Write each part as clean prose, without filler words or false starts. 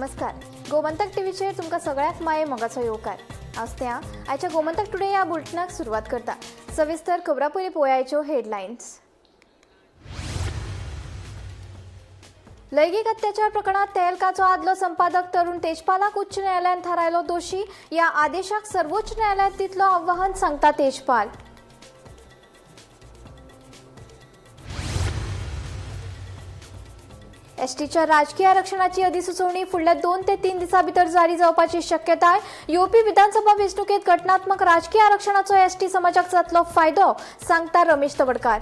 नमस्कार. गोमंतक टीव्हीचेर तुमकां सगळ्याक माये मोगाचो येवकार. आसत्या आयच्या गोमंतक टुडे ह्या बुलेटिनाक सुरवात करता. सविस्तर खबरां पयलीं पळोवया आयच्यो हेडलायन्स. लैंगिक अत्याचार प्रकरणात तेहलकाचो आदलो संपादक तरुण तेजपालाक उच्च न्यायालयान थारायलो दोशी. ह्या आदेशाक सर्वोच्च न्यायालयात दितलो आव्हान, सांगता तेजपाल. एसटीच्या राजकीय आरक्षणाची अधिसुचोवणी फुडल्या 2 ते 3 दिसां भितर जारी जावपाची शक्यताय. येवपी विधानसभा वेंचणुकेत घटनात्मक राजकीय आरक्षणाचो एसटी समाजाक जातलो फायदो, सांगता रमेश तवडकार.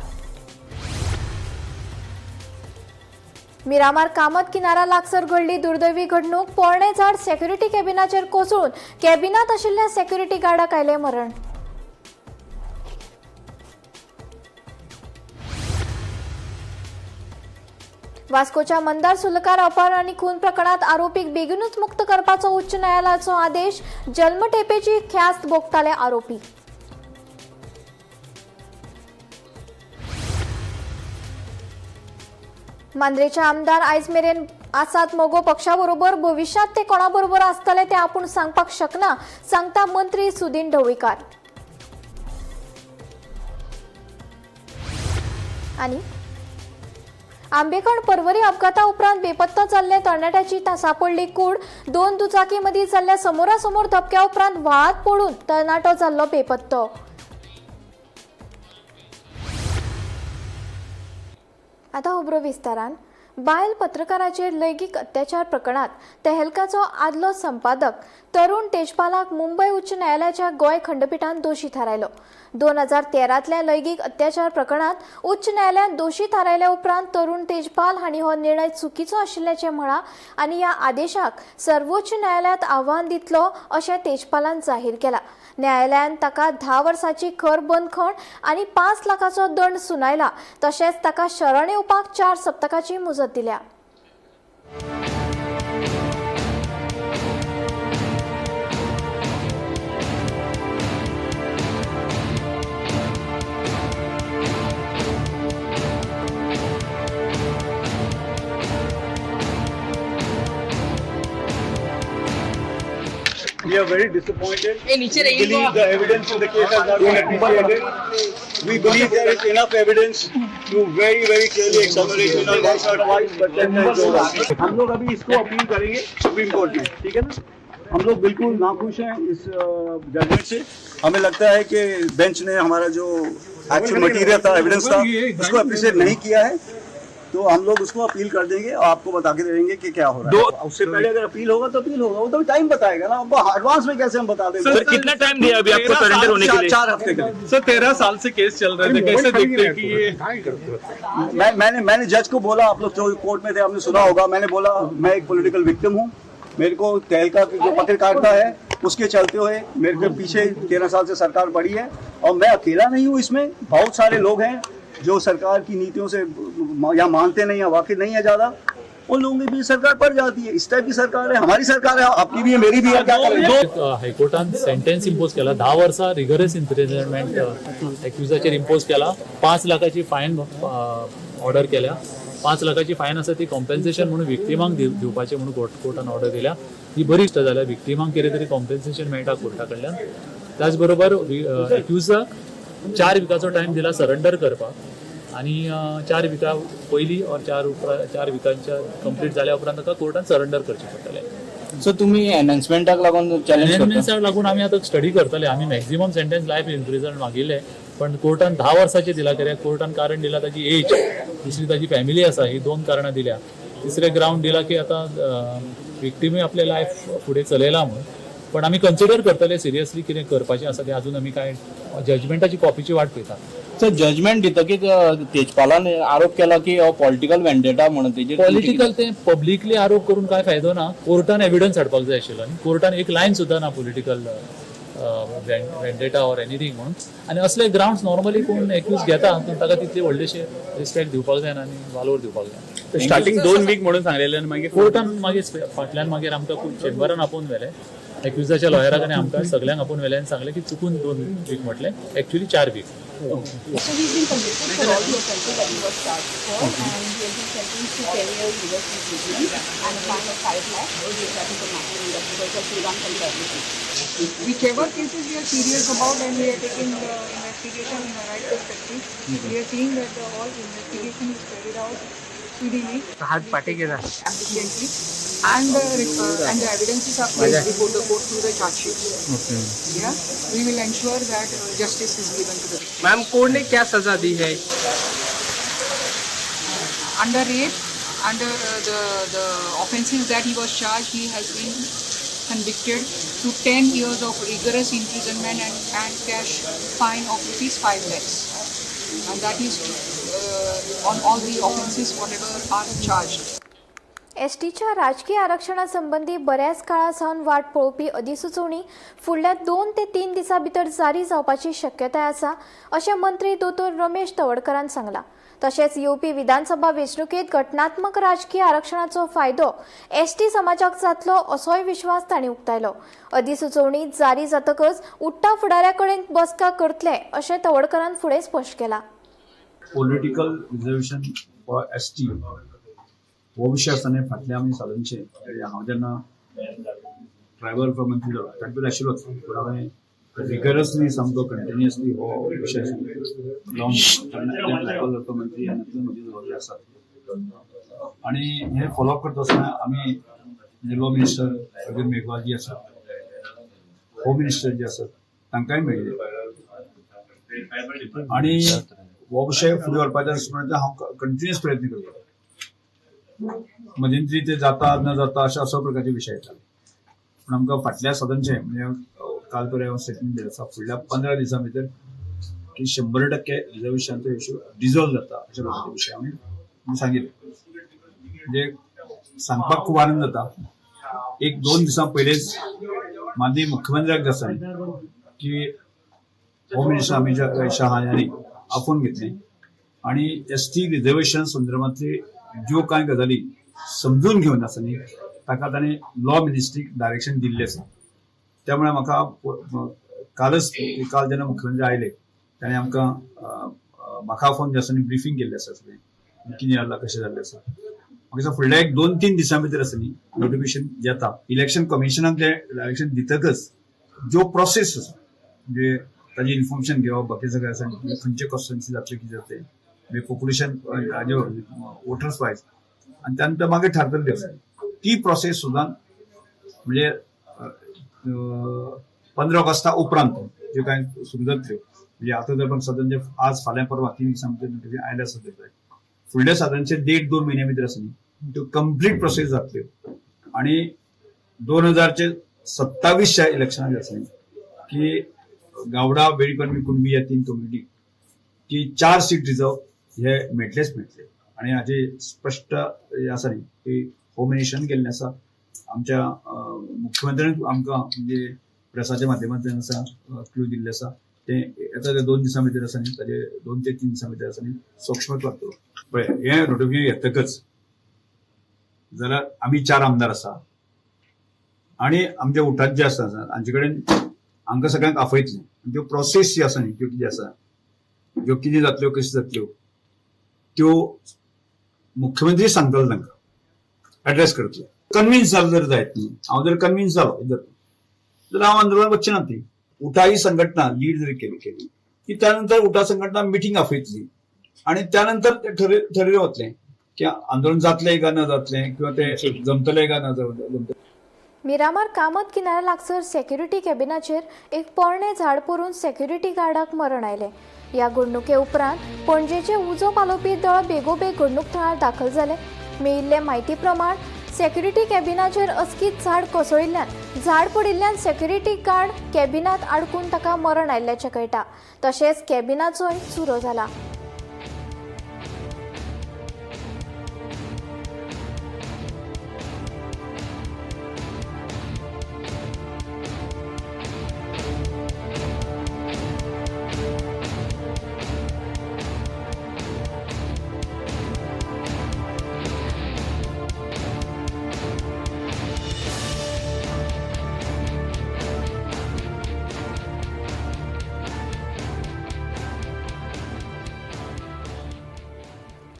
मिरामार कामत किनारा लागसर घडली दुर्दैवी घडणूक. पोरणे झाड सेक्युरिटी कॅबिनाचेर कोसळून कॅबिनात आशिल्ल्या सेक्युरिटी गार्डाक आयलें मरण. वास्कोच्या मंदार सुलकार अपहरण आनी खून प्रकरणात आरोपीक बेगीनूच मुक्त करपाचो उच्च न्यायालयाचो आदेश. जल्मठेपेची ख्यास्त भोगताले आरोपी. मांद्रेचे आमदार आयज मेरेन आसात मोगो पक्षाबरोबर. भविष्यात ते कोणाबरोबर आसतले ते आपूण सांगपाक शकना, सांगता मंत्री सुदीन ढवळीकार. आनी आंबेकण पर्वरी अपघाता उपरांत बेपत्ता जाल्ले तरणाट्याची सापडली कूड. 2 दुचाकी मदीं जाल्ल्या समोरासमोर धपक्या उपरांत व्हाळांत पडून तरणाटो जाल्लो बेपत्तो. आतां खबरो विस्तारान. बायल पत्रकाराचेर लैंगिक अत्याचार प्रकरणात तेहलकाचो आदलो संपादक तरुण तेजपालाक मुंबय उच्च न्यायालयाच्या गोंय खंडपीठान दोशी थारायलो. 2013तल्या लैंगिक अत्याचार प्रकरणात उच्च न्यायालयान दोशी थारायल्या उपरांत तरुण तेजपाल हांणी हो निर्णय चुकीचो आशिल्ल्याचें म्हळां आनी ह्या आदेशाक सर्वोच्च न्यायालयात आव्हान दितलो अशें तेजपालान जाहीर केलां. न्यायालयान ताका 10 वर्सांची खर बंदखण आनी 5 लाखांचो दंड सुनायला. तशेंच ताका शरण येवपाक 4 सप्तकाची मुजत दिल्या. We are very disappointed. We believe the evidence in the case has not been appreciated. We believe there is enough evidence to very clearly exonerate him not once or twice but 10 times over. हम लोग अभी इसको appeal करेंगे supreme court में, ठीक है ना? हम लोग बिल्कुल नाखुश हैं इस जजमेंट से. हमें लगता है कि बेंच ने हमारा जो एक्चुअल मटेरियल था, एविडेंस था, उसको अप्रिशिएट नहीं किया है. तो हम लोग उसको अपील कर देंगे और आपको बता के देंगे कि क्या हो रहा है. उससे पहले अगर अपील होगा तो अपील होगा, वो तो टाइम बताएगा ना. अब एडवांस में कैसे हम बता देंगे? सर कितना टाइम दिया अभी आपको सरेंडर होने के लिए? 4 हफ्ते के लिए. सर 13 साल से केस चल रहे थे, कैसे देखते हैं कि ये मैंने जज को बोला, आप लोग जो कोर्ट में थे आपने सुना होगा, मैंने बोला मैं एक पॉलिटिकल विक्टिम हूँ. मेरे को तहलका जो पत्रकारिता है उसके चलते हुए मेरे के पीछे 13 साल से सरकार पड़ी है और मैं अकेला नहीं हूँ इसमें. बहुत सारे लोग हैं जो सरकार की नीतियों से या मानते नहीं या वाकिफ नहीं है ज्यादा. उन लोगों की भी सरकार पड़ जाती है. इस टाइप की सरकार है, हमारी सरकार है, आपकी भी है, मेरी भी है. क्या करें? हायकोर्टान सेंटेन्स इम्पोज केला. 10 वर्सां रिगरस इम्प्रिझनमेंट एक्युजाचेर इम्पोज केला. 5 लाखाची फायन ऑर्डर केल्या. 5 लाखाची फायन आसा ती कॉम्पेन्सेशन म्हणून विक्टिमांक दिवपाचें म्हणून कोर्टान ऑर्डर दिल्या. ही बरी इश्ट जाल्या. विक्टिमांक कितें तरी कॉम्पेन्सेशन मेळटा कोर्टा कडल्यान. त्याच बरोबर एक्युजाक 4 विकाचो टायम दिला सरेंडर करपाक आनी 4 विका पयलीं और 4 विकांच्या कंप्लीट जाल्या उपरांत ताका कोर्टान सरेंडर करचें पडटलें. सो तुम्ही एनहान्समेंटाक लागून चॅलेंज करता? एनहान्समेंटाक लागून आमी आतां स्टडी करतले. आमी मॅक्झिमम सेंटेन्स लायफ इम्प्रिझन मागिल्ले पण कोर्टान 10 वर्सांचे दिला. कित्याक कोर्टान कारण दिला ताची एज, दुसरी ताची फॅमिली आसा, ही 2 कारणां दिल्या. तिसरें ग्रावंड दिला की आतां विक्टिमी आपले लायफ फुडें चलयला म्हणून. पण आमी कन्सिडर करतले सिरियसली कितें करपाचें आसा तें. अजून आमी कांय जजमेंटाची कॉपीची वाट पळयता. सर जजमेंट दितकीच तेजपालान आरोप केला की पॉलिटिकल वेंडेटा म्हणून तेजेर पॉलिटिकल ते पब्लिकली आरोप करून काय फायदो ना. कोर्टान एविडन्स हाडपाक जाय आशिल्लो आनी कोर्टान एक लायन सुद्दां ना पॉलिटिकल वेंडेटा ऑर एनिथींग म्हणून. आनी असले ग्राउंड्स नॉर्मली कोण एक्यूज घेता ताका तितले व्हडलेशे रिस्पेक्ट दिवपाक जायना आनी वालोर दिवपाक जाय. स्टार्टिंग 2 वीक म्हणून सांगलेले आनी मागीर कोर्टान मागीर फाटल्यान मागीर आमकां खूब चेंबरान आपोवन व्हेले. एक्युजाच्या लॉयराक आनी आमकां सगळ्यांक आपोवन व्हेले आनी सांगलें की चुकून 2 वीक म्हटलें, actually 4 week. So he's been convicted for all the offences that he was charged for, and he has been sentenced to 10 years reverse imprisonment and a fine of 5 lakhs, that is the maximum that because of Sri Lankan terrorism. Whichever cases we are serious about and we are taking the investigation in the right perspective, we are seeing that the all investigation is carried out speedily, efficiently, and the evidences are placed before the court through the charge sheet. Yeah, we will ensure that justice is given to the victim. Ma'am court ने क्या सजा दी है? Under rape, under the offences that he was charged, he has been convicted to 10 years of rigorous imprisonment and cash fine of ₹5 lakhs. And that is on all the offences whatever are charged. एसटीच्या राजकीय आरक्षणासंबंधी बऱ्याच काळासावन वाट पळोवपी अधिसुचोवणी फुडल्या 2 ते 3 दिसां भितर जारी जावपाची शक्यताय आसा अशें मंत्री दोतोर रमेश तवडकरान सांगलां. तशेंच येवपी विधानसभा वेंचणुकेंत घटनात्मक राजकीय आरक्षणाचो फायदो एसटी समाजाक जातलो असोय विश्वास तांणी उक्तायलो. अधिसुचोवणी जारी जातकच उट्टा फुडाऱ्या कडेन बसका करतले अशें तवडकरान फुडें स्पश्ट केलां. पॉलिटिकल रिजर्वेशन फॉर एसटी हो विषय आसतना फाटल्या आमी साधनचे हांव जेन्ना ट्रायबल मंत्री जालो तातूंत आशिल्लोच पूण हांवें रिगरसली सामको कंटिन्युअसली हो विशय ट्रायबल मंत्री आनी म्हजी जबाबदारी आसा आनी हे फॉलोअप करता आसतना आमी लॉ मिनिस्टर अर्जुन मेघवाल जी आसात, होम मिनिस्टर जे आसात तांकांय मेळिल्ले आनी हो विशय फुडें व्हरपाचो आसतना हांव कंटिन्युअस प्रयत्न करता. मध्यंतरी ते जाता न जाता अशा प्रकारचे विशय येताले पूण आमकां फाटल्या सदनचे म्हणजे काल पर्याय हांव स्टेटमेंट दिलें आसा फुडल्या 15 दिसां भितर की 100% रिजर्वेशनचो इश्यू डिझॉल्व जाता अशा प्रकारचे विशय हांवें सांगितले. म्हणजे सांगपाक खूब आनंद जाता. 1-2 दिसां पयलेच माननीय मुख्यमंत्र्याक जे आसा की होम मिनिस्टर अमित शाह हांणी आपोवन घेतली आणि एसटी रिजर्वेशन संदर्भातली ज्यो कांय गजाली समजून घेवन आसा न्ही ताका ताणें लॉ मिनिस्ट्रीक डायरेक्शन दिल्लें आसा. त्यामुळे काल जेन्ना मुख्यमंत्री आयले ताणें म्हाका फोन जे आसा न्ही ब्रिफींग केल्लें आसा सगळें कितें जाल्लें कशें जाल्लें आसा. म्हाका दिसता फुडल्या 1-2-3 दिसां भितर आसा न्ही नोटिफिकेशन येता. इलेक्शन कमिशनाक तें डायरेक्शन दितकच ज्यो प्रोसेस आसा म्हणजे ताजें इन्फॉर्मेशन घेवप बाकी सगळें आसा खंयचे कॉन्स्टिट्युएन्सी जातले कितें जातलें म्हणजे पॉप्युलेशन वोटर्स वायज आणि त्यानंतर मागे ठरतले आसा ती प्रोसेस सुद्दां म्हणजे 15 ऑगस्टा उपरांत जे कांय सुरू जातल्यो म्हणजे आतां जर सदन जे आज फाल्यां परवा 3 दिसां भितर आयले आसा फुडल्या सदनचे 1.5-2 म्हयन्या भितर आसा न्ही त्यो कंप्लीट प्रोसेस जातल्यो आणि 2027च्या इलेक्शनाक जे आसा की गावडा बेळीपल्ली कुणबी ह्या 3 कम्युनिटी की 4 सीट रिझर्व हे मेळटलेच आणि हाजे स्पष्ट आसा न्ही की होम मिनिस्टरान केल्लें आसा. आमच्या मुख्यमंत्र्यान आमकां म्हणजे प्रेसाच्या माध्यमांतल्यान आसा क्लू दिल्ले आसा ते येता 2 दिसां भितर आसा न्ही ताजे 2 ते 3 दिसां भितर आसा न्ही सूक्ष्मत लागतलो. पळय हे नोटिफिकेशन येतकच जाल्यार आमी 4 आमदार आसा आणि आमच्या उठात जे आसा हांचे कडेन आमकां सगळ्यांक आफयतले त्यो प्रोसेस जी आसा न्ही त्यो कितें आसा ज्यो कितें जातल्यो कश्यो जातल्यो त्यो मुख्यमंत्री सांगतलो तांकां एड्रेस करतले. कन्विन्स जालो जर जायत न्ही हांव जर कन्विन्स जालो जाल्यार हांव आंदोलन वचचें ना. ती उठा ही संघटना लीड जरी केली की त्यानंतर उठा संघटना मिटींग आफयतली आणि त्यानंतर ते ठरयलें वतलें की आंदोलन जातलें काय न जातलें किंवा ते जमतलें काय न जमतलें. मिरामार कामत किनाऱ्या लागसर सेक्युरिटी कॅबिनाचेर एक पोरणे झाड पडून सेक्युरिटी गार्डाक मरण आयलें. ह्या घडणुके उपरांत पणजेचे उजो पालोवपी दळ बेगोबेग घडणूक थळार दाखल जाले. मेळिल्ले म्हायती प्रमाण सेक्युरिटी कॅबिनाचेर अचकीत झाड कोसळिल्ल्यान झाड पडिल्ल्यान सेक्युरिटी गार्ड कॅबिनात आडकून ताका मरण आयिल्ल्याचें कळटा. तशेंच कॅबिनाचोय चुरो जाला.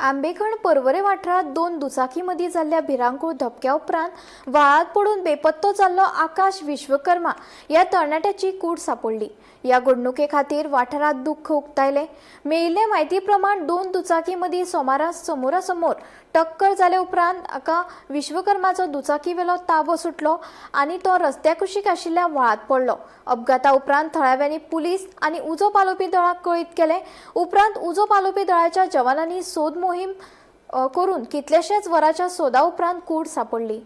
आंबेखण पर्वरे वाठारात 2 दुचाकीमदी जाल्ल्या भिरांकूळ धपक्या उपरांत व्हाळात पडून बेपत्तो जाल्लो आकाश विश्वकर्मा या तरणाट्याची कूड सापडली. या घडणुके खातीर वाठारात दुख्ख उक्तायले. मेळिल्ले म्हायती प्रमाण 2 दुचाकीमदी सोमारास समोरासमोर टक्कर जाले उपरांत आका विश्वकर्माचो दुचाकीवेलो ताबो सुटलो आनी तो रस्त्या कुशीक आशिल्ल्या व्हाळात पडलो. अपघाता उपरांत थळाव्यांनी पुलीस आनी उजो पालोवपी दळाक कळीत केले. उपरांत उजो पालोवपी दळाच्या जवानांनी सोद मोहीम करून कितलेशेच वरांच्या सोदा उपरांत कूड सापडली.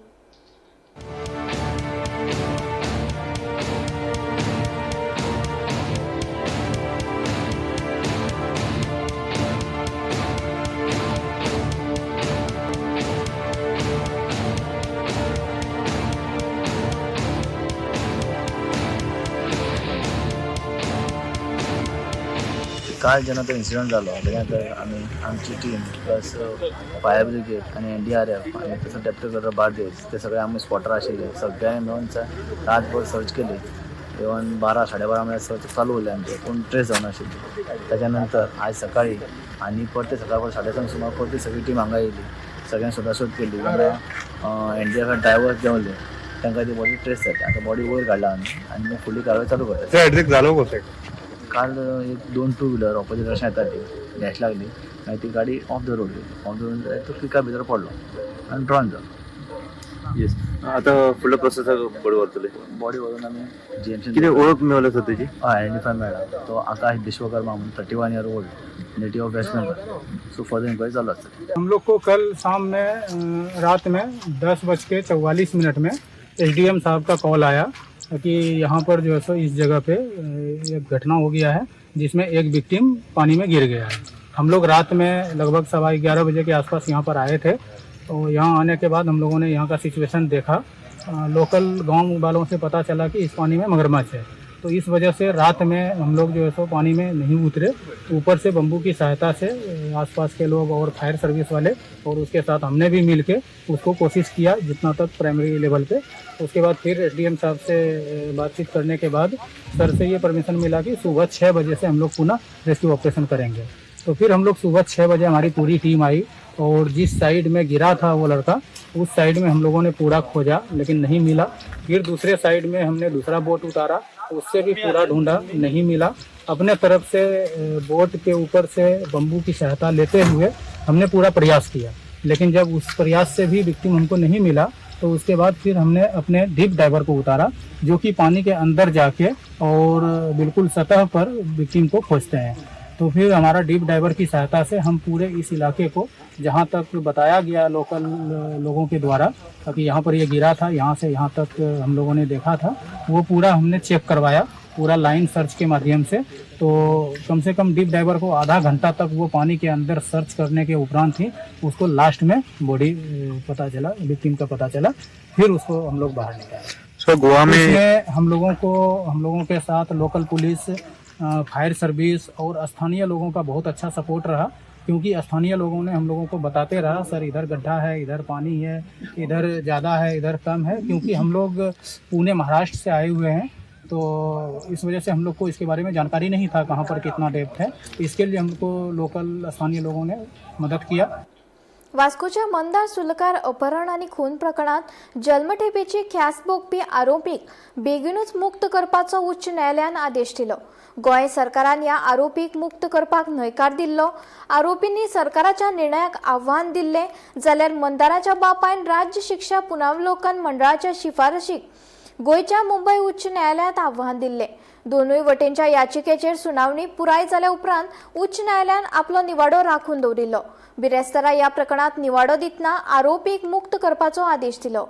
काल जेन्ना तो इन्सिडंट जालो तेन्ना आमी आमची टीम प्लस फायर ब्रिगेड आनी NDRF आनी तसो डेप्युटी कलेक्टर बार्देस ते सगळे आमी स्पॉटर आशिल्ले. सगळ्यांनी मेळून रातभर सर्च केली. इवन 12-12:30 म्हळ्यार सर्च चालू उरले आमचे, पूण ट्रेस जावना आशिल्ली. त्याच्या नंतर आयज सकाळी आनी परते सकाळ 3:30 सुमार परती सगळी टीम हांगा येयली. सगळ्यांनी सोदासोद केली. NDRF ड्रायव्हर देंवले, तांकां ती बॉडी ट्रेस जाली. आतां बॉडी वयर काडला आनी फुडली कारवाय चालू करता. काल एक 2 टू व्हिलर ऑपोजीट रस्त्यान येताली, डॅश लागली आनी ती गाडी ऑफ द रोड तो पिका भितर पडलो आनी ड्रॉन जालो. येस, आता फुडलो प्रोसेस बॉडी व्हरतले. बॉडी व्हरून आमी GMC कितें वळख मेळ्ळ्या सर तेजी? आयडेंटिफाय मेळ्ळा. तो आकाश विश्वकर्मा म्हणून 31 year old, native of West Bengal. So further inquiry चालू आसता. हम लोग को कल शाम में रात में 10:44 में SDM साहब का कॉल आया कि यहाँ पर जो है सो इस जगह पे एक घटना हो गया है जिसमें एक विक्टिम पानी में गिर गया है. हम लोग रात में लगभग 11:15 बजे के आसपास यहाँ पर आए थे. तो यहाँ आने के बाद हम लोगों ने यहाँ का सिचुएशन देखा. लोकल गांव वालों से पता चला कि इस पानी में मगरमच्छ है. तो इस वजह से रात में हम लोग जो है सो पानी में नहीं उतरे. ऊपर से बम्बू की सहायता से आसपास के लोग और फायर सर्विस वाले और उसके साथ हमने भी मिल के उसको कोशिश किया जितना तक प्राइमरी लेवल पे. उसके बाद फिर SDM साहब से बातचीत करने के बाद सर से ये परमिशन मिला कि सुबह 6 बजे से हम लोग पुनः रेस्क्यू ऑपरेशन करेंगे. तो फिर हम लोग सुबह 6 बजे हमारी पूरी टीम आई और जिस साइड में गिरा था वो लड़का उस साइड में हम लोगों ने पूरा खोजा लेकिन नहीं मिला. फिर दूसरे साइड में हमने दूसरा बोट उतारा, उससे भी पूरा ढूंढा, नहीं मिला. अपने तरफ से बोट के ऊपर से बम्बू की सहायता लेते हुए हमने पूरा प्रयास किया, लेकिन जब उस प्रयास से भी विक्टिम हमको नहीं मिला तो उसके बाद फिर हमने अपने डीप डाइवर को उतारा जो कि पानी के अंदर जाके और बिल्कुल सतह पर विक्टिम को खोजते हैं. तो फिर हमारा डीप डाइवर की सहायता से हम पूरे इस इलाके को जहाँ तक बताया गया लोकल लोगों के द्वारा कि यहाँ पर ये गिरा था, यहाँ से यहाँ तक हम लोगों ने देखा था, वो पूरा हमने चेक करवाया पूरा लाइन सर्च के माध्यम से. तो कम से कम डीप डाइवर को आधा घंटा तक वो पानी के अंदर सर्च करने के उपरांत ही उसको लास्ट में बॉडी पता चला, विक्टिम का पता चला. फिर उसको हम लोग बाहर निकाले. सर गोवा में हम लोगों के साथ लोकल पुलिस, फायर सर्विस और स्थानीय लोगों का बहुत अच्छा सपोर्ट रहा, क्योंकि स्थानीय लोगों ने हम लोगों को बताते रहा सर इधर गड्ढा है, इधर पानी है, इधर ज़्यादा है, इधर कम है. क्योंकि हम लोग पुणे महाराष्ट्र से आए हुए हैं तो इस वजह से हम लोग को इसके बारे में जानकारी नहीं था कहाँ पर कितना डेप्थ है. इसके लिए हमको लोकल स्थानीय लोगों ने मदद किया. वास्कोच्या मंदार सुलकार अपहरण आनी खून प्रकरणात जल्मठेपेची ख्यास्त भोगपी आरोपीक बेगीनूच मुक्त करपाचो उच्च न्यायालयान आदेश दिलो. गोंय सरकारान ह्या आरोपीक मुक्त करपाक न्हयकार दिल्लो. आरोपींनी सरकाराच्या निर्णयाक आव्हान दिल्ले जाल्यार मंदाराच्या बापायन राज्य शिक्षा पुनरावलोकन मंडळाच्या शिफारशीक गोंयच्या मुंबय उच्च न्यायालयात आव्हान दिल्ले. दोनूय वटेंच्या याचिकेचेर सुनावणी पुराय जाल्या उपरांत उच्च न्यायालयान आपलो निवाडो राखून दवरिल्लो. बिरेस्तारा ह्या प्रकरणात निवाडो दितना आरोपीक मुक्त करपाचो आदेश दिलो.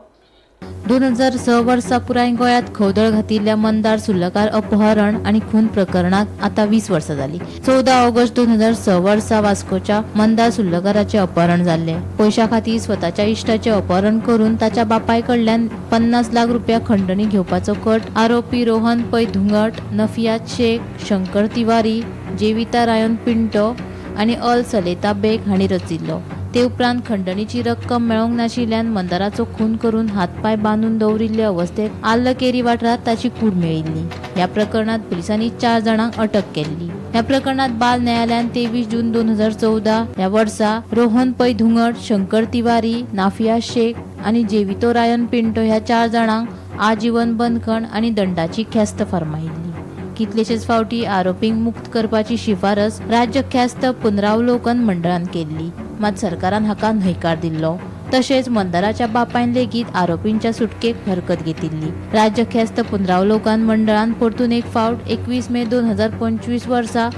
2006 वर्सा पुराय गोंयांत खवदळ घातिल्ल्या मंदार सुर्लकार अपहरण आणि खून प्रकरणाक आता 20 वर्सां जाली. 14 ऑगस्ट 2006 वर्सा वास्कोच्या मंदार सुर्लकाराचे अपहरण जाल्ले. पैशा खातीर स्वताच्या इश्टाचे अपहरण करून ताच्या बापाय कडल्यान 50 लाख रुपया खंडणी घेवपाचो कट आरोपी रोहन पै धुंगट, नफियात शेख, शंकर तिवारी, जेविता रायन पिंटो आणि अल सलेता बेग हांणी रचिल्लो. ते उपरांत खंडणीची रक्कम मेळोंक नाशिल्ल्यान मंदाराचो खून करून हातपाय बांदून दवरिल्ले अवस्थेत आल्लकेरी वाठारात ताची कूड मेळिल्ली. ह्या प्रकरणात पुलिसांनी 4 जाणांक अटक केल्ली. ह्या प्रकरणात बाल न्यायालयान 23 जून 2014 ह्या वर्सा रोहन पै धुंगड, शंकर तिवारी, नाफिया शेख आणि जेवितो रायन पिंटो ह्या 4 जाणांक आजीवन बंदखण आणि दंडाची ख्यास्त फर्मायिल्ली. कितलेशेच फावटी आरोपींक मुक्त करपाची शिफारस राज्य ख्यास्त पुनरावलोकन मंडळान केल्ली, मात सरकारान हाका न्हयकार दिल्लो. तशेंच मंदाराच्या बापायन लेगीत आरोपींच्या सुटकेक हरकत घेतिल्ली. राज्य ख्यास्त पुनरावलोकन मंडळान परतून एक फावट 21 मे 2025 वर्सा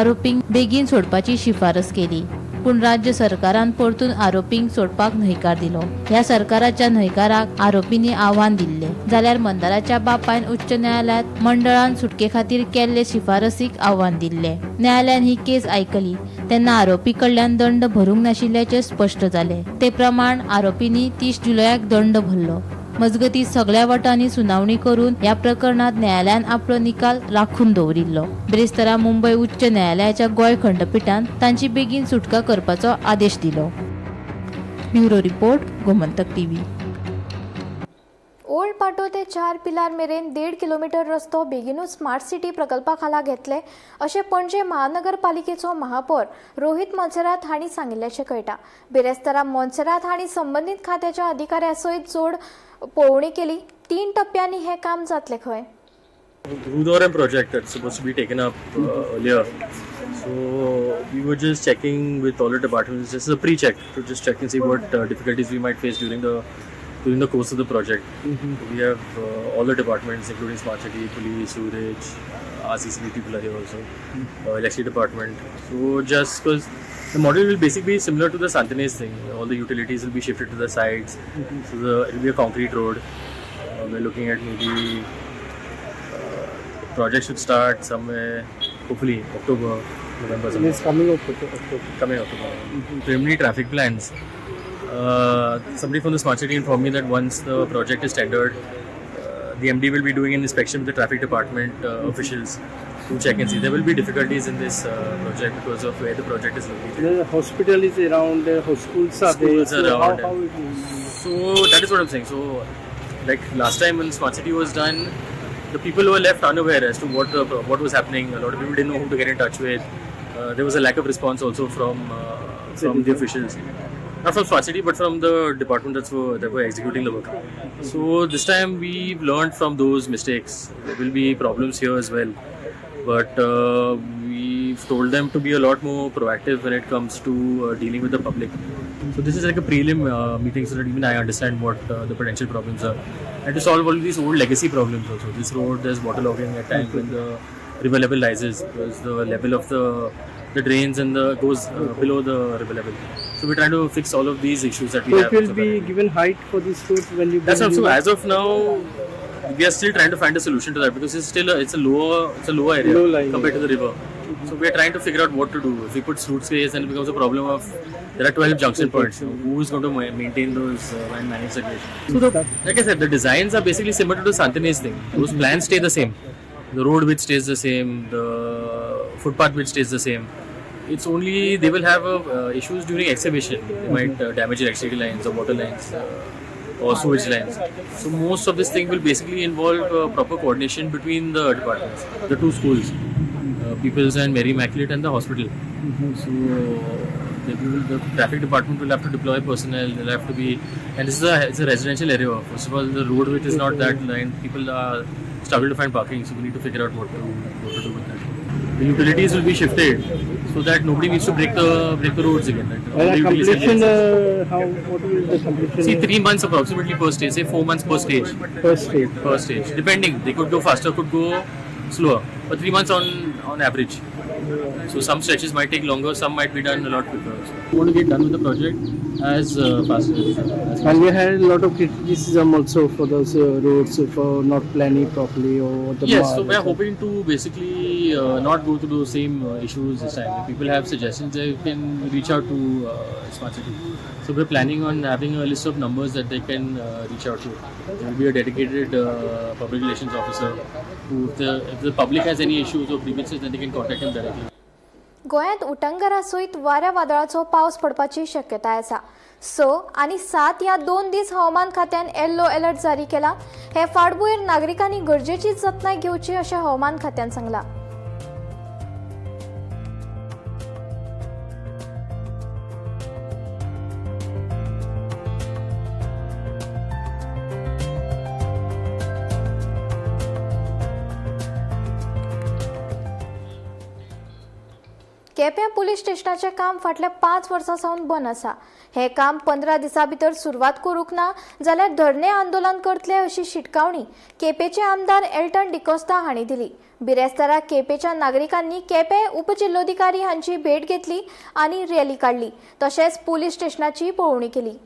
आरोपींक बेगीन सोडपाची शिफारस केली, पूण राज्य सरकारान परतून आरोपींक सोडपाक न्हयकार दिलो. ह्या सरकाराच्या न्हयकाराक आरोपींनी आव्हान दिल्ले जाल्यार मंदाराच्या बापायन उच्च न्यायालयात मंडळान सुटके खातीर केल्ले शिफारसीक आव्हान दिल्ले. न्यायालयान ही केस आयकली तेन्ना आरोपी कडल्यान दंड भरूंक नाशिल्ल्याचे स्पश्ट जाले. ते प्रमाण आरोपींनी 30 जुलयाक दंड भरलो. मजगती सगळ्या वटांनी सुनावणी करून ह्या प्रकरणात न्यायालयान आपलो निकाल राखून दवरिल्लो. ब्रेस्तारा मुंबय उच्च न्यायालयाच्या गोंय खंडपीठान तांची बेगीन सुटका करपाचो आदेश दिलो. Bureau report, Gomantak TV. Old पाटो ते 4 पिलार मेरेन 1.5 किलोमीटर रस्तो बेगीनूच स्मार्ट सिटी प्रकल्पा खाला घेतले अशें पणजे महानगरपालिकेचो महापौर रोहित मोन्सेरात हांणी सांगिल्ल्याचें कळटा. बिरेस्तारा मोन्सेरात हांणी संबंदीत खात्याच्या अधिकाऱ्यां सयत जोड पळोवणी केली. 3 टप्प्यांनी हे काम जातले खंय. Rudorem project that's supposed to be taken up earlier. So we were just checking with all the departments. This is a pre-check to just check and see what difficulties we might face during the course of the project. We have all the departments, including Smart City, Police, Sewerage, RCCB people are here also, Electricity Department. So just because the model will basically be similar to the Santanes thing, all the utilities will be shifted to the sides. So it will be a concrete road. We're looking at maybe project should start somewhere, hopefully October, November. It's coming October. Preliminary traffic plans. Somebody from the Smart City informed me that once the project is tendered, the MD will be doing an inspection with the traffic department officials to check and see. There will be difficulties in this project because of where the project is located. The hospital is around, schools are there. Schools are around. How it will be? So that is what I'm saying. So like last time when Smart City was done, the people were left unaware as to what was happening. A lot of people didn't know who to get in touch with. There was a lack of response also from the officials. Not from Smart City, but from the department that were executing the work. So this time we've learned from those mistakes. There will be problems here as well, but we've told them to be a lot more proactive when it comes to dealing with the public. So this is like a prelim meeting so that even I understand what the potential problems are, and to solve all these old legacy problems also. This road, there's waterlogging at times when the river level rises because the level of the drains and goes below the river level. So we're trying to fix all of these issues that we have. It will be given height for this road when you. That's also as of now. We are still trying to find a solution to that because it's still it's a lower area compared to the river. So we are trying to figure out what to do. If we put root space, then it becomes a problem of there are 12 junction points. So who is going to maintain those and manage the gradation? So like I said, the designs are basically similar to the Santanes thing. Those plans stay the same. The road width stays the same. The footpath width stays the same. It's only they will have issues during excavation. They might damage electrical lines or water lines or sewage lines. So most of this thing will basically involve proper coordination between the departments, the two schools, People's and Mary Immaculate, and the hospital. So the traffic department will have to deploy personnel. They'll have to be, and this is it's a residential area. First of all, the road width is not that line. People struggle to find parking, so we need to figure out what to do with that. The utilities will be shifted so that nobody needs to break the roads again. Right? Completion, what will the completion? See, 3 months approximately per stage. Say 4 months per stage. Per stage. Depending, they could go faster, could go slower. But 3 months on average. So some stretches might take longer, some might be done a lot quicker. So we want to get done with the project as fast as And we had a lot of criticism also for those roads for not planning properly or the. Yes, so we are hoping to basically not go through those same issues this time. If people have suggestions, they can reach out to Smart City. So we're planning on having a list of numbers that they can reach out to. There will be a dedicated public relations officer who, if the public has any issues or grievances, then they can contact him directly. गोंयांत उटंगरा सयत वाऱ्या वादळाचो पावस पडपाची शक्यताय आसा. 6 आनी 7 ह्या 2 दीस हवामान खात्यान येल्लो अलर्ट जारी केला. हे फाटभुंयेर नागरिकांनी गरजेची जतनाय घेवची अशें हवामान खात्यान सांगलां. केप्यां पुलीस स्टेशनाचें काम फाटल्या 5 वर्सां सावन बंद आसा. हे काम 15 दिसां भितर सुरवात करूंक ना जाल्यार धरणे आंदोलन करतले अशी शिटकावणी केपेचे आमदार एल्टन डिकोस्ता हांणी दिली. बिरेस्तारा केपेच्या नागरिकांनी केपे उपजिल्लोधिकारी हांची भेट घेतली आनी रॅली काडली. तशेंच पुलीस स्टेशनाची पळोवणी केली.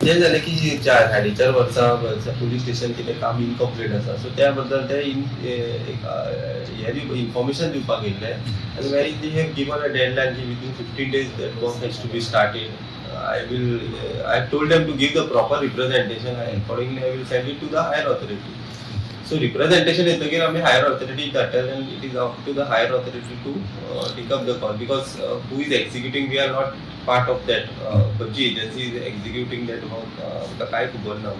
जे जालें की 4.5 वर्सां पुलीस स्टेशन कितें काम इनकम्प्लीट आसा, सो त्या बद्दल ते इन्फॉर्मेशन दिवपाक येयल्ले आनी very the have given a deadline की within 15 days that work has to be started. I told them to give the proper representation and accordingly I will send it to the higher authority. So representation येतकीर आमी higher authority धाडटात and it is up to the higher authority to take up the call because who is executing, we are not part of that. PUBG agency is executing that work. काय खबर ना.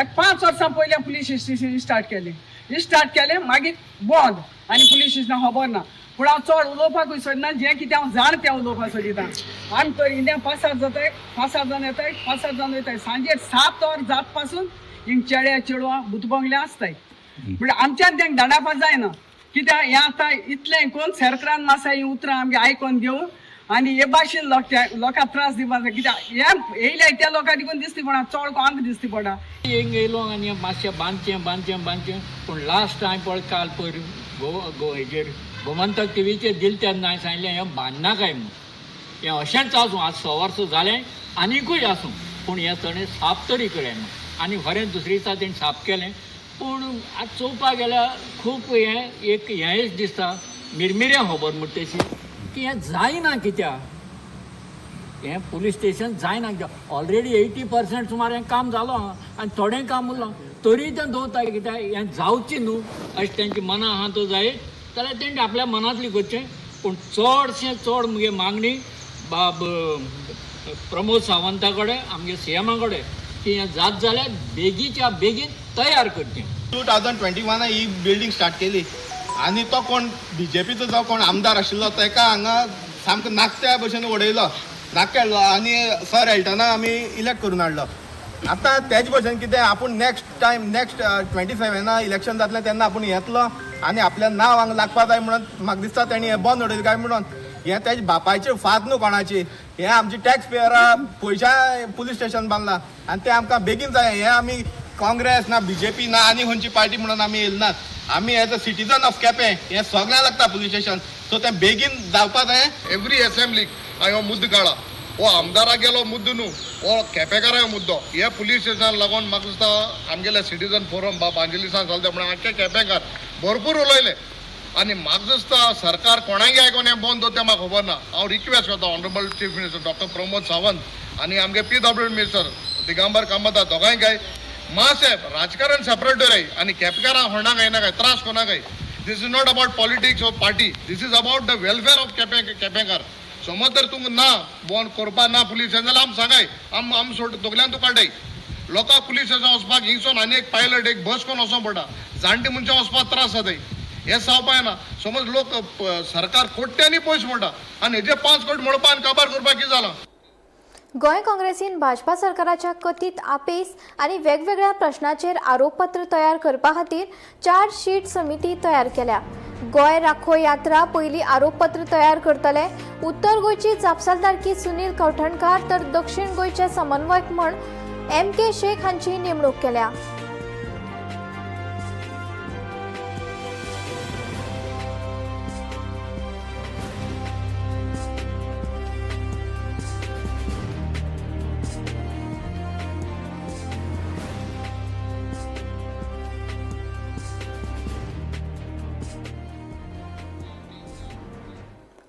एक 5 वर्सां पयलीं police station start केलें मागीर बंद आनी पुलीस स्टेशनाक खबर ना. पूण हांव चड उलोवपाक सोदना, जें कितें हांव जाण तें उलोवपाक सोदिता. आमी तर इंडिया 5-7 जाताय, 5-7 जाण येताय, 5-7 जाण वयताय. सांजे 7 वर जात पासून हिंग चेड्या चेडवां भुतबंगले आसताय. म्हणजे आमच्यान तेंक धाडपाक जायना. कित्याक हें आतां इतलें कोण सरकारान मातसा ही उतरां आमगे आयकोन घेवन आनी हे भाशेन लोकांक त्रास दिवपाक जाय. कित्याक हें येयल्या त्या लोकांक देखून दिसती पडा, चड आमकां दिसती पडा. हिंग येयलो आनी मातशें बांदचें पूण लास्ट टायम पळय काल पयर हेजेर गोमंतक टीव्हीचेर दिलें तेन्ना हांवें सांगलें हें बांदनाकाय म्हूण. हें अशेंच आसूं, आज 6 वर्सां जालें आनीकूय आसूं, पूण हें ताणें साप तरी कळना. आनी खरें दुसरे दिसा तेणें साप केलें. पूण आज चोवपाक गेल्यार खूब हेंच दिसता मिरमिऱ्या खबर म्हणटा तशी की हें जायना. कित्याक हें पुलीस स्टेशन जायना. कित्याक ऑलरेडी 80% सुमार हें काम जालो आनी थोडें काम उरलां, तरी तें दवरता. कित्याक हें जावचें न्हू अशें तेंची मनां आहा तो जाय जाल्यार तेंचे आपल्या मनांतली करचें. पूण चड मुगे मागणी बाब प्रमोद सावंता कडेन आमगे CM कडेन की हें जात जाल्यार बेगीच्या बेगीन तयार करचें. 2021 ही बिल्डींग स्टार्ट केली आनी तो कोण BJPचो जो कोण आमदार आशिल्लो ताका हांगा सामको नाकत्या भशेन उडयलो, नाकेळ्ळो आनी सर एल्टना आमी इलेक्ट करून हाडलो. आतां तेच भशेन कितें आपूण नेक्स्ट 27 इलेक्शन जातलें तेन्ना आपूण येतलो आनी आपल्या नांव हांगा लागपा जाय म्हणून म्हाका दिसता तेणी हें बंद उडयलें काय म्हणून. हें तेजे बापायची फात न्हू कोणाची, हें आमची टॅक्स पेयरा पयशा पुलीस स्टेशन बांदलां आनी तें आमकां बेगीन जाय. हें आमी काँग्रेस ना BJP ना आनी खंयची पार्टी म्हणून आमी येयलनात. आमी as a citizen of Quepem हें सगळ्यांक लागता पुलीस स्टेशन, सो तें बेगीन जावपा जाय. एवरी असेंब्लीक हांवें मुद्दो काडला. हो आमदाराक गेलो मुद्दो न्हू, हो केपेकाराक मुद्दो. हे पुलीस स्टेशनाक लागून म्हाका दिसता आमगेले सिटीजन फोरम बांजिलिसान चलता म्हणून आख्खे केपेकार भरपूर उलयले आनी म्हाका दिसता सरकार कोणागे आयकोन हें बंद दवरता म्हाका खबर ना. हांव रिक्वेस्ट करता honourable chief minister doctor Pramod Sawant आनी आमगे PWD मिनिस्टर दिगंबर कामत दोगांयकाय मातशें राजकारण सेपरेट दवराय आनी केपेकारां होणाक जायना काय, त्रास कोणाक जाय. This is not about politics of party, this is about the welfare of केपेकार. समज तर तुमकां ना बंद करपा ना पुलीस स्टेशन जाल्यार आमी सांगाय, आमी सोड तगल्यान तूं काडटाय. लोकांक पुलीस स्टेशन वचपाक हिंगसून आनी एक पायलट एक बस करून वचों पडटा, जाणटे मनशां वचपाक त्रास जाताय. हें जावपा येना. समज लोक सरकार कोट्यांनी पयस म्हणटा आनी हेजे 5 कोटी म्हणपा आनी काबार करपाक कितें जालां. गोंय काँग्रेसीन भाजपा सरकाराच्या कथीत आपेस आनी वेगवेगळ्या प्रश्नांचेर आरोपपत्र तयार करपा खातीर 4 शीट समिती तयार केल्या. गोंय राखो यात्रा पयली आरोपपत्र तयार करतले. उत्तर गोंयची जापसालदारकी सुनील कवठणकार तर दक्षिण गोंयचे समन्वयक म्हण MK शेख हांची नेमणूक केल्या.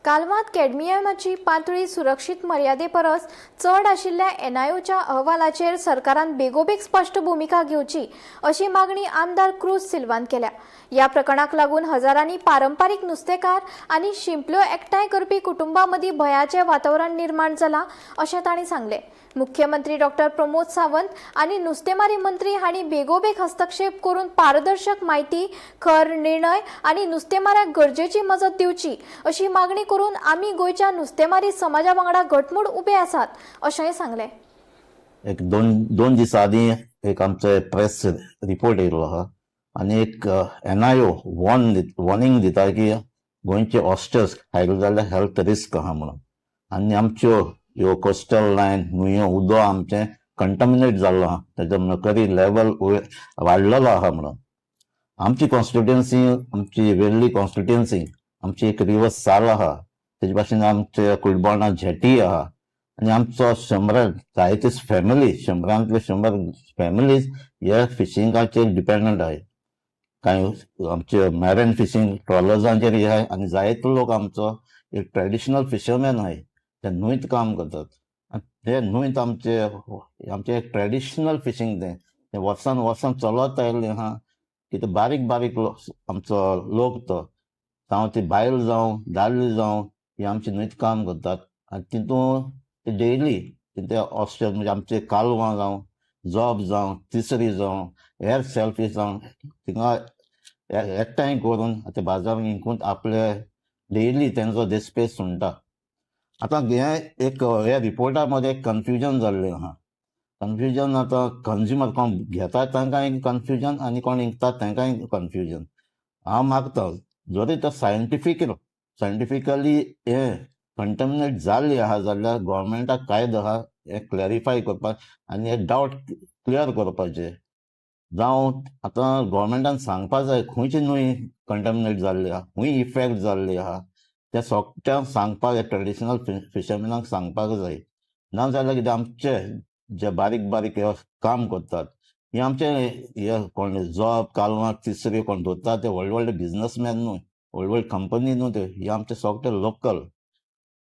कालवांत कॅडमियमाची पातळी सुरक्षीत मर्यादे परस चड आशिल्ल्या एनआयओच्या अहवालाचेर सरकारान बेगोबेग स्पश्ट भुमिका घेवची अशी मागणी आमदार क्रूज सिल्वान केल्या. ह्या प्रकरणाक लागून हजारांनी पारंपारीक नुस्तेकार आनी शिंपल्यो एकठांय करपी कुटुंबां मदीं भयाचें वातावरण निर्माण जालां अशें तांणी सांगलें. मुख्यमंत्री डॉक्टर प्रमोद सावंत आनी नुस्तेमारी मंत्री हांणी बेगोबेग हस्तक्षेप करून पारदर्शक माहिती, खर निर्णय आनी नुस्तेमारांक गरजेची मजत दिवची अशी मागणी करून आमी गोंयच्या नुस्तेमारी समाजा वांगडा घटमूट उबे आसात अशेंय सांगलें. एक दोन दिसां आदीं एक आमचो प्रेस रिपोर्ट येयलो आहा आनी एक एनआयओ वॉर्निंग दिता की गोंयचे ऑस्टर्स खायले जाल्यार हेल्थ रिस्क आहा म्हणून आनी आमच्यो ह्यो कोस्टल लायन न्हंयो उदो आमचें कंटामिनेट जाल्लो आहा, तेजो मर्करी लेवल वाडलेलो आहा म्हणून. आमची कॉन्स्टिट्युएन्सी, आमची वेल्ली कॉन्स्टिट्युएन्सी, आमची एक रिवर साल आहा, तेजे भाशेन आमचे कुळबोणा झेटी आहा आनी आमचो जायते शंभरांतले 100 फॅमिलीज हे फिशिंगाचेर डिपेंडंट आहाय. कांय आमचे मॅरीन फिशिंग ट्रॉलर्सांचेर हे आहाय आनी जायतो लोक आमचो एक ट्रेडिशनल फिशरमॅन आहाय, ते न्हंयत काम करतात. ते न्हंयत आमचे एक ट्रेडिशनल फिशींग ते वर्सान चलत आयिल्ले आहा की ते बारीक आमचो लोक तो जावं ती बायल जावं दादली जावं ही आमची न्हंयत काम करतात आनी तितून ते डेली ते ऑस्ट्रेल म्हणजे आमचे कालवां जावं जॉब जावं तिसरी जावं एअर सेल्फी जावं थिंगा एकठांय करून ते बाजारांत विकून आपले डेली तेंचो देस्पेस सुणटा. आतां हे रिपोर्टा मध्ये कन्फ्युजन जाल्लें आहा. कन्फ्युजन आतां कंज्युमर कोण घेतात तांकांय कन्फ्युजन आनी कोण विकतात तांकांय कन्फ्युजन. हांव मागता जरी तो सायंटिफिकली हे कंटॅमिनेट जाल्ली आहा जाल्यार गव्हर्मेंटाक कायदो आहा हे क्लॅरिफाय करपाक आनी हे डावट क्लियर करपाचे. जावं आतां गव्हर्मेंटान सांगपाक जाय खंयची न्हंय कंटॅमिनेट जाल्ली आहा, खंय इफेक्ट जाल्ली आहा, ते सोगट्यांक सांगपाक ट्रेडिशनल फिशरमॅनांक सांगपाक जाय. ना जाल्यार कितें आमचे जे बारीक काम करतात हे आमचे हे कोण जॉब कालवां तिसरी कोण धरतात ते व्हडले बिझनसमॅन न्हू, व्हडली कंपनी न्हू, ते हे आमचे सोगटे लोकल.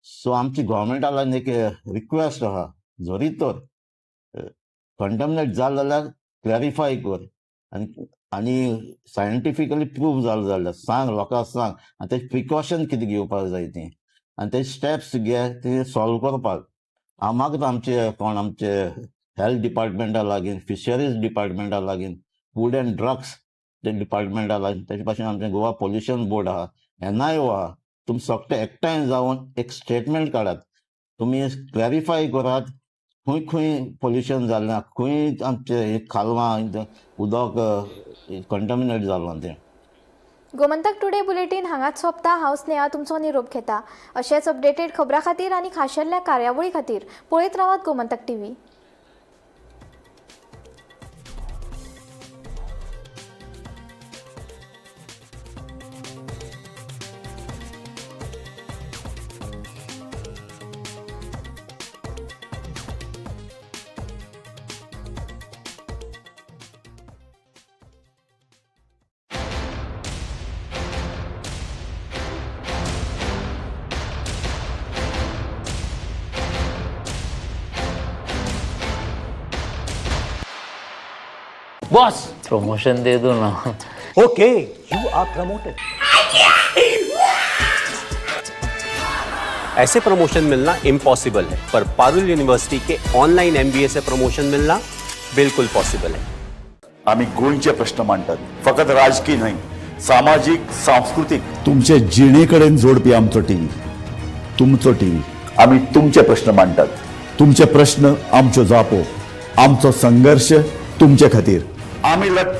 सो आमची गव्हर्मेंटा लागून एक रिक्वेस्ट आहा, जरी तर कंटॅमिनेट जालें जाल्यार क्लॅरिफाय कर आनी सायंटिफिकली प्रूव जालें जाल्यार सांग, लोकांक सांग आनी तेजे प्रिकॉशन कितें घेवपाक जाय ती आनी ते स्टेप्स घे ते सॉल्व करपाक. हांव मागता आमचे हेल्थ डिपार्टमेंटा लागीं, फिशरीज डिपार्टमेंटा लागीं, फूड एंड ड्रग्स ते डिपार्टमेंटा लागीं, तेजे भाशेन आमचें गोवा पोल्युशन बोर्ड आहा, एनआयओ आहा, तुमी सोगटे एकठांय जावन एक स्टेटमेंट काडात. तुमी क्लॅरिफाय करात खंय पोल्युशन जाल्लें, खंय आमचे खालवां उदक कंटॅमिनेट जाल्लें तें. गोमंतक टुडे बुलेटिन हांगाच सोंपता. हांव स्नेहा तुमचो निरोप घेता. अशेच अपडेटेड खबरां खातीर आनी खाशेल्ल्या कार्यावळी खातीर पळयत रावात गोमंतक टीव्ही. बॉस प्रमोशन दे दो ना. Okay, you are promoted. ऐसे प्रमोशन मिलना इम्पॉसिबल है, पर पारुल यूनिवर्सिटी के ऑनलाइन MBA से प्रमोशन मिलना बिल्कुल पॉसिबल है. आम्ही गोंयचे प्रश्न मांडतात, फकत राजकीय न्हय, सामाजिक सांस्कृतिक. तुमचे जिणेकडेन जोडपी आमचो टीव्ही, तुमचो टीव्ही. आम्ही तुमचे प्रश्न मांडतात. तुमचे प्रश्न आमच्यो जापो, आमचो संघर्ष तुमचे खातीर. आम्ही